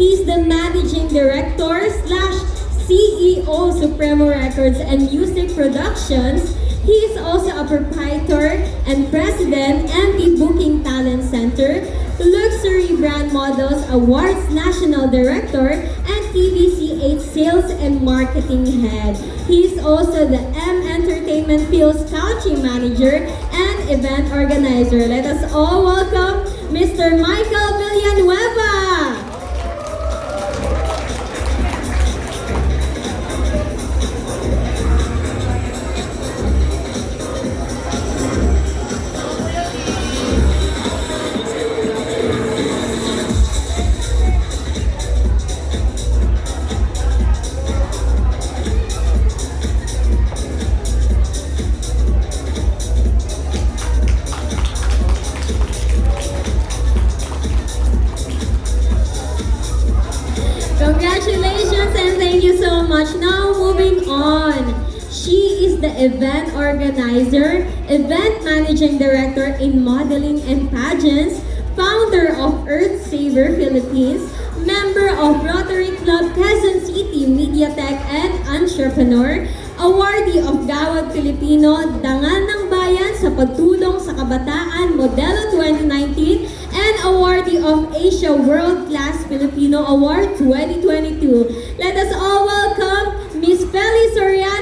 He's the Managing Director slash CEO Supremo Records and Music Productions. He is also a proprietor and president, MD Booking Talent Center, Luxury Brand Models Awards National Director, and TVC8 Sales and Marketing Head. He is also the M Entertainment Fields Country Manager and Event Organizer. Let us all welcome Mr. Michael Villanueva! Congratulations and thank you so much. Now moving on. She is the event organizer, event managing director in modeling and pageants, founder of Earth Saver Philippines, member of Rotary Club Quezon City, Mediatek and entrepreneur, awardee of Gawad Filipino, Dangal ng Bayan sa pagtulong sa kabataan, Modelo 2019, and awardee of Asia World Class Filipino Award 2022. Let us all welcome Miss Feli Soriano.